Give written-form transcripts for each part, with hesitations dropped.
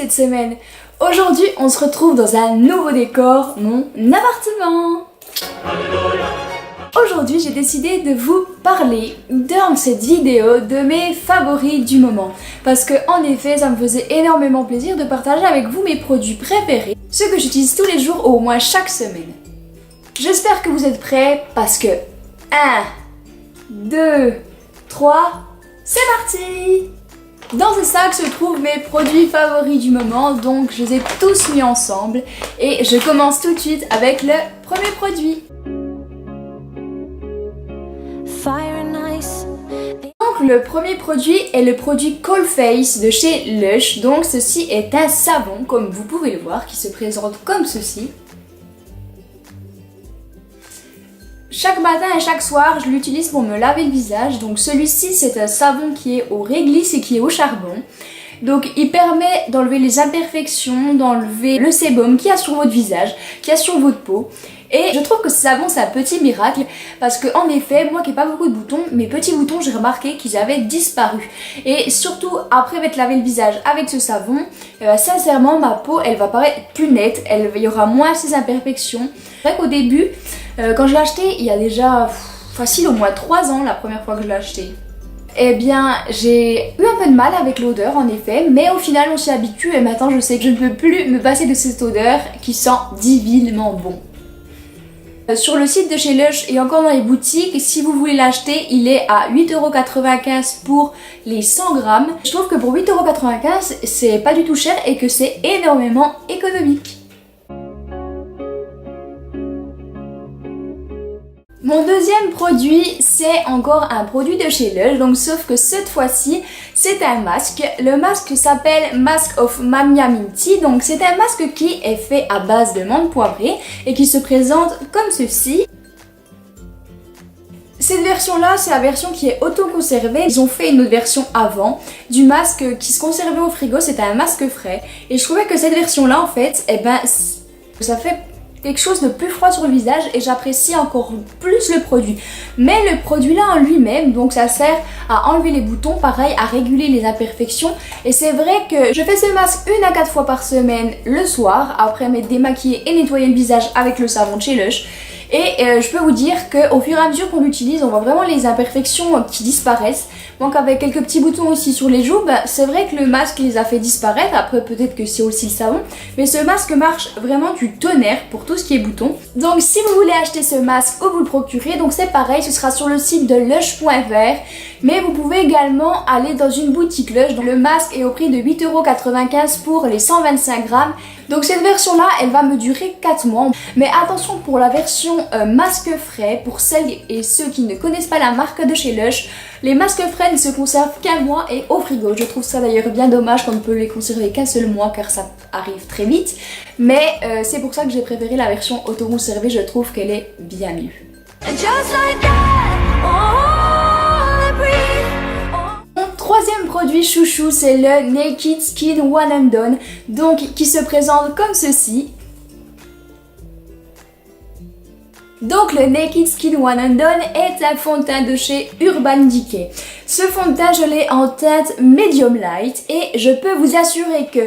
cette semaine. Aujourd'hui, on se retrouve dans un nouveau décor, mon appartement. Aujourd'hui, j'ai décidé de vous parler dans cette vidéo de mes favoris du moment. Parce que, en effet, ça me faisait énormément plaisir de partager avec vous mes produits préférés, ceux que j'utilise tous les jours ou au moins chaque semaine. J'espère que vous êtes prêts parce que 1, 2, 3, c'est parti! Dans ce sac se trouvent mes produits favoris du moment, donc je les ai tous mis ensemble et je commence tout de suite avec le premier produit. Donc le premier produit est le produit Coldface de chez Lush, donc ceci est un savon comme vous pouvez le voir qui se présente comme ceci. Chaque matin et chaque soir, je l'utilise pour me laver le visage. Donc celui-ci, c'est un savon qui est au réglisse et qui est au charbon. Donc il permet d'enlever les imperfections, d'enlever le sébum qu'il y a sur votre visage, qu'il y a sur votre peau. Et je trouve que ce savon, c'est un petit miracle parce que en effet, moi qui n'ai pas beaucoup de boutons, mes petits boutons, j'ai remarqué qu'ils avaient disparu. Et surtout, après m'être lavé le visage avec ce savon, sincèrement, ma peau, elle va paraître plus nette, il y aura moins ces imperfections. C'est vrai qu'au début, quand je l'ai acheté, il y a déjà facile au moins 3 ans la première fois que je l'ai acheté. Eh bien, j'ai eu un peu de mal avec l'odeur en effet, mais au final on s'y habitue et maintenant je sais que je ne peux plus me passer de cette odeur qui sent divinement bon. Sur le site de chez Lush et encore dans les boutiques, si vous voulez l'acheter, il est à 8,95€ pour les 100 grammes. Je trouve que pour 8,95€, c'est pas du tout cher et que c'est énormément économique. Mon deuxième produit, c'est encore un produit de chez Lush, donc sauf que cette fois-ci, c'est un masque. Le masque s'appelle Mask of Mamia Minty, donc c'est un masque qui est fait à base de menthe poivrée et qui se présente comme ceci. Cette version-là, c'est la version qui est auto-conservée. Ils ont fait une autre version avant du masque qui se conservait au frigo, c'était un masque frais. Et je trouvais que cette version-là, en fait, ça fait quelque chose de plus froid sur le visage et j'apprécie encore plus le produit. Mais le produit là en lui-même, donc ça sert à enlever les boutons, pareil à réguler les imperfections. Et c'est vrai que je fais ce masque 1 à 4 fois par semaine le soir, après m'être démaquillée et nettoyer le visage avec le savon de chez Lush. Et je peux vous dire qu'au fur et à mesure qu'on l'utilise, on voit vraiment les imperfections qui disparaissent. Donc avec quelques petits boutons aussi sur les joues, c'est vrai que le masque les a fait disparaître. Après peut-être que c'est aussi le savon. Mais ce masque marche vraiment du tonnerre pour tout ce qui est boutons. Donc si vous voulez acheter ce masque ou vous le procurer, donc c'est pareil, ce sera sur le site de lush.fr. Mais vous pouvez également aller dans une boutique Lush. Le masque est au prix de 8,95€ pour les 125 grammes. Donc cette version là, elle va me durer 4 mois. Mais attention pour la version masque frais, pour celles et ceux qui ne connaissent pas la marque de chez Lush, les masques frais ne se conservent qu'un mois et au frigo. Je trouve ça d'ailleurs bien dommage qu'on ne peut les conserver qu'un seul mois car ça arrive très vite. Mais c'est pour ça que j'ai préféré la version auto-conservée, je trouve qu'elle est bien mieux. Mon troisième produit chouchou, c'est le Naked Skin One and Done, donc qui se présente comme ceci. Donc le Naked Skin One and Done est un fond de teint de chez Urban Decay. Ce fond de teint, je l'ai en teinte medium light et je peux vous assurer que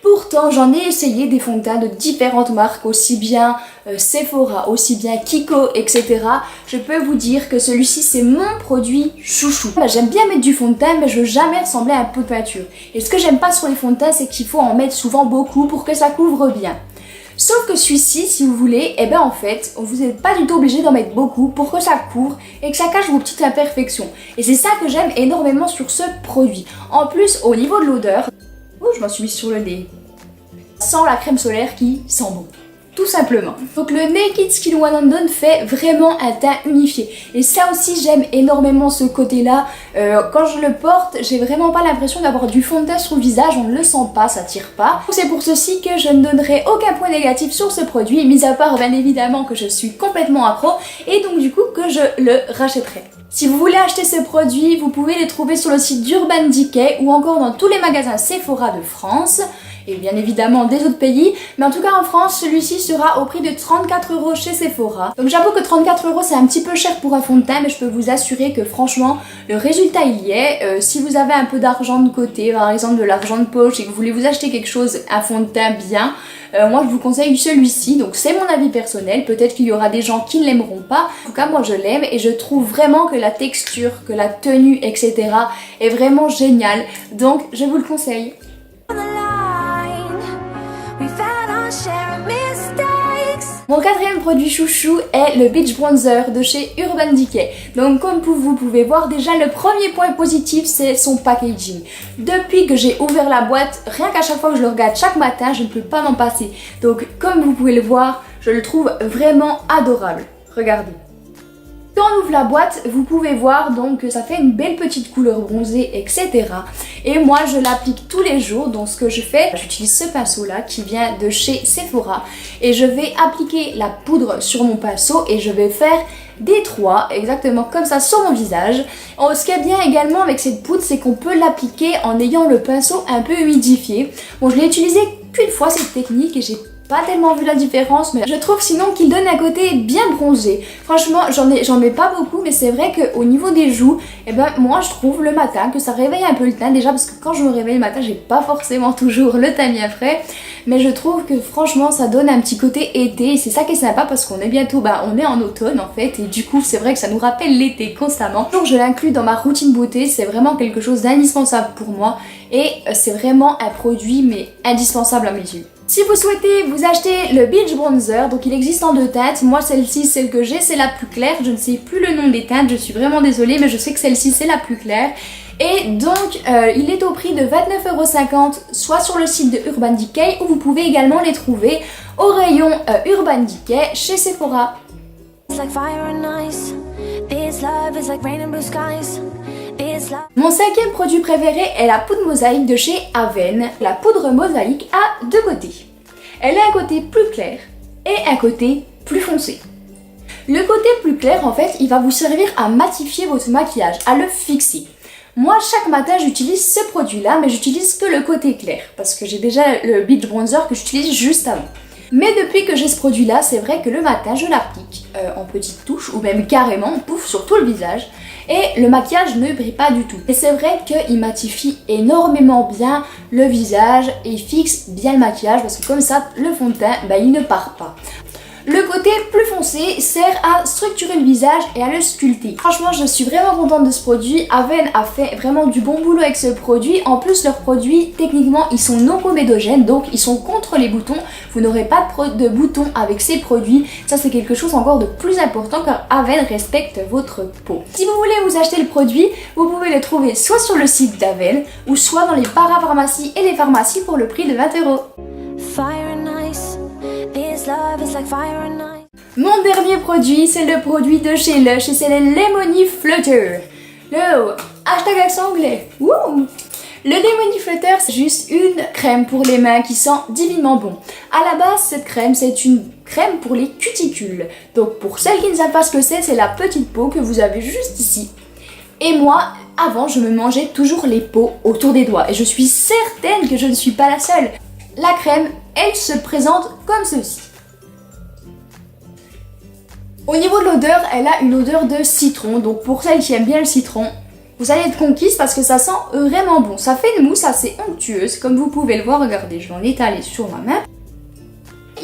pourtant j'en ai essayé des fonds de teint de différentes marques, aussi bien Sephora, aussi bien Kiko, etc. Je peux vous dire que celui-ci c'est mon produit chouchou. J'aime bien mettre du fond de teint mais je veux jamais ressembler à un pot de peinture. Et ce que j'aime pas sur les fonds de teint, c'est qu'il faut en mettre souvent beaucoup pour que ça couvre bien. Sauf que celui-ci, si vous voulez, en fait, vous n'êtes pas du tout obligé d'en mettre beaucoup pour que ça couvre et que ça cache vos petites imperfections. Et c'est ça que j'aime énormément sur ce produit. En plus, au niveau de l'odeur, je m'en suis mise sur le nez. Ça sent la crème solaire qui sent bon. Tout simplement. Donc le Naked Skin One and Done fait vraiment un teint unifié. Et ça aussi j'aime énormément ce côté là. Quand je le porte, j'ai vraiment pas l'impression d'avoir du fond de teint sur le visage. On ne le sent pas, ça tire pas. C'est pour ceci que je ne donnerai aucun point négatif sur ce produit. Mis à part bien évidemment que je suis complètement accro. Et donc du coup que je le rachèterai. Si vous voulez acheter ce produit, vous pouvez les trouver sur le site d'Urban Decay ou encore dans tous les magasins Sephora de France. et bien évidemment des autres pays. Mais en tout cas en France, celui-ci sera au prix de 34 € chez Sephora. Donc j'avoue que 34 € c'est un petit peu cher pour un fond de teint, mais je peux vous assurer que franchement le résultat il y est. Si vous avez un peu d'argent de côté, par exemple de l'argent de poche, et que vous voulez vous acheter quelque chose, un fond de teint bien, moi je vous conseille celui-ci. Donc c'est mon avis personnel, peut-être qu'il y aura des gens qui ne l'aimeront pas. En tout cas moi je l'aime et je trouve vraiment que la texture, que la tenue, etc. est vraiment géniale. Donc je vous le conseille. Mon quatrième produit chouchou est le Beach Bronzer de chez Urban Decay. Donc comme vous pouvez voir déjà, le premier point positif c'est son packaging. Depuis que j'ai ouvert la boîte, rien qu'à chaque fois que je le regarde chaque matin, je ne peux pas m'en passer. Donc comme vous pouvez le voir, je le trouve vraiment adorable. Regardez. Quand on ouvre la boîte, vous pouvez voir donc que ça fait une belle petite couleur bronzée, etc. Et moi, je l'applique tous les jours. Donc ce que je fais, j'utilise ce pinceau-là qui vient de chez Sephora. Et je vais appliquer la poudre sur mon pinceau et je vais faire des traits, exactement comme ça, sur mon visage. Ce qui est bien également avec cette poudre, c'est qu'on peut l'appliquer en ayant le pinceau un peu humidifié. Bon, je l'ai utilisé qu'une fois cette technique et j'ai pas tellement vu la différence, mais je trouve sinon qu'il donne un côté bien bronzé. Franchement, j'en mets pas beaucoup, mais c'est vrai qu'au niveau des joues, eh ben moi je trouve le matin que ça réveille un peu le teint, déjà parce que quand je me réveille le matin, j'ai pas forcément toujours le teint bien frais, mais je trouve que franchement ça donne un petit côté été et c'est ça qui est sympa parce qu'on est bientôt, on est en automne en fait, et du coup c'est vrai que ça nous rappelle l'été constamment. Donc je l'inclus dans ma routine beauté, c'est vraiment quelque chose d'indispensable pour moi et c'est vraiment un produit mais indispensable à mes yeux. Si vous souhaitez vous acheter le Beach Bronzer, donc il existe en deux teintes. Moi celle-ci, celle que j'ai, c'est la plus claire. Je ne sais plus le nom des teintes, je suis vraiment désolée, mais je sais que celle-ci c'est la plus claire. Et donc il est au prix de 29,50 €, soit sur le site de Urban Decay, ou vous pouvez également les trouver au rayon Urban Decay chez Sephora. Mon cinquième produit préféré est la poudre mosaïque de chez Avène. La poudre mosaïque a deux côtés. Elle a un côté plus clair et un côté plus foncé. Le côté plus clair, en fait, il va vous servir à matifier votre maquillage, à le fixer. Moi, chaque matin, j'utilise ce produit-là, mais j'utilise que le côté clair, parce que j'ai déjà le Beach Bronzer que j'utilise juste avant. Mais depuis que j'ai ce produit-là, c'est vrai que le matin, je l'applique en petites touches, ou même carrément, pouf, sur tout le visage. Et le maquillage ne brille pas du tout. Et c'est vrai qu'il matifie énormément bien le visage et il fixe bien le maquillage parce que comme ça, le fond de teint, il ne part pas. Le côté plus foncé sert à structurer le visage et à le sculpter. Franchement, je suis vraiment contente de ce produit. Avène a fait vraiment du bon boulot avec ce produit. En plus, leurs produits, techniquement, ils sont non comédogènes, donc ils sont contre les boutons. Vous n'aurez pas de boutons avec ces produits. Ça, c'est quelque chose encore de plus important car Avène respecte votre peau. Si vous voulez vous acheter le produit, vous pouvez le trouver soit sur le site d'Avène ou soit dans les parapharmacies et les pharmacies pour le prix de 20 €. Mon dernier produit, c'est le produit de chez Lush et c'est le Lemony Flutter. Le hashtag accent anglais. Wouh! Le Lemony Flutter, c'est juste une crème pour les mains qui sent divinement bon. À la base, cette crème, c'est une crème pour les cuticules. Donc pour celles qui ne savent pas ce que c'est la petite peau que vous avez juste ici. Et moi, avant, je me mangeais toujours les peaux autour des doigts. Et je suis certaine que je ne suis pas la seule. La crème, elle se présente comme ceci. Au niveau de l'odeur, elle a une odeur de citron. Donc pour celles qui aiment bien le citron, vous allez être conquise parce que ça sent vraiment bon. Ça fait une mousse assez onctueuse. Comme vous pouvez le voir, regardez, je vais en étaler sur ma main.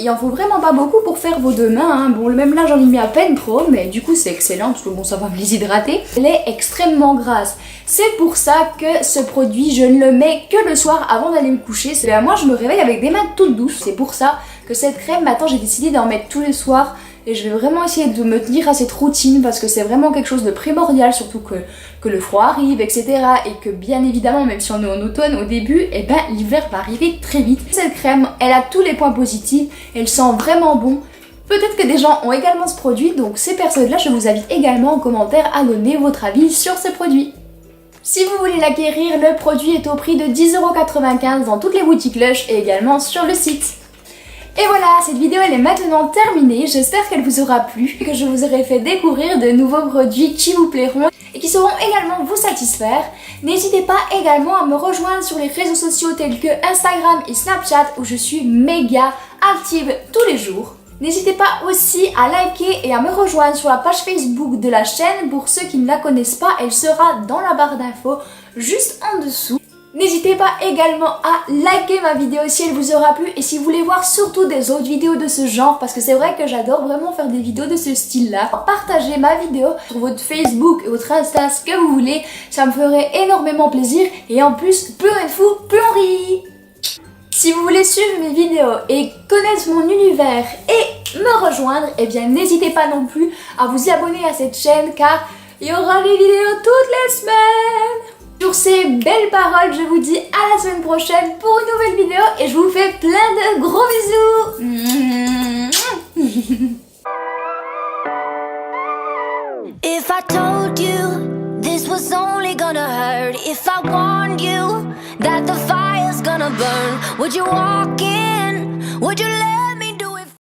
Il en faut vraiment pas beaucoup pour faire vos deux mains, hein. Bon, même là j'en ai mis à peine trop, mais du coup c'est excellent parce que bon, ça va me les hydrater. Elle est extrêmement grasse. C'est pour ça que ce produit, je ne le mets que le soir avant d'aller me coucher. Moi je me réveille avec des mains toutes douces. C'est pour ça que cette crème, maintenant j'ai décidé d'en mettre tous les soirs. Et je vais vraiment essayer de me tenir à cette routine parce que c'est vraiment quelque chose de primordial, surtout que le froid arrive, etc. Et que bien évidemment, même si on est en automne au début, l'hiver va arriver très vite. Cette crème, elle a tous les points positifs, elle sent vraiment bon. Peut-être que des gens ont également ce produit, donc ces personnes-là, je vous invite également en commentaire à donner votre avis sur ce produit. Si vous voulez l'acquérir, le produit est au prix de 10,95 € dans toutes les boutiques Lush et également sur le site. Et voilà, cette vidéo elle est maintenant terminée, j'espère qu'elle vous aura plu, que je vous aurai fait découvrir de nouveaux produits qui vous plairont et qui sauront également vous satisfaire. N'hésitez pas également à me rejoindre sur les réseaux sociaux tels que Instagram et Snapchat où je suis méga active tous les jours. N'hésitez pas aussi à liker et à me rejoindre sur la page Facebook de la chaîne. Pour ceux qui ne la connaissent pas, elle sera dans la barre d'infos juste en dessous. N'hésitez pas également à liker ma vidéo si elle vous aura plu et si vous voulez voir surtout des autres vidéos de ce genre, parce que c'est vrai que j'adore vraiment faire des vidéos de ce style-là. Partagez ma vidéo sur votre Facebook et votre Insta, ce que vous voulez, ça me ferait énormément plaisir et en plus, plus rien de fou, plus on rit. Si vous voulez suivre mes vidéos et connaître mon univers et me rejoindre, eh bien n'hésitez pas non plus à vous abonner à cette chaîne car il y aura des vidéos toutes les semaines. Sur ces belles paroles, je vous dis à la semaine prochaine pour une nouvelle vidéo et je vous fais plein de gros bisous. If I told you this was only gonna hurt, if I warned you that the fire's gonna burn, would you walk in?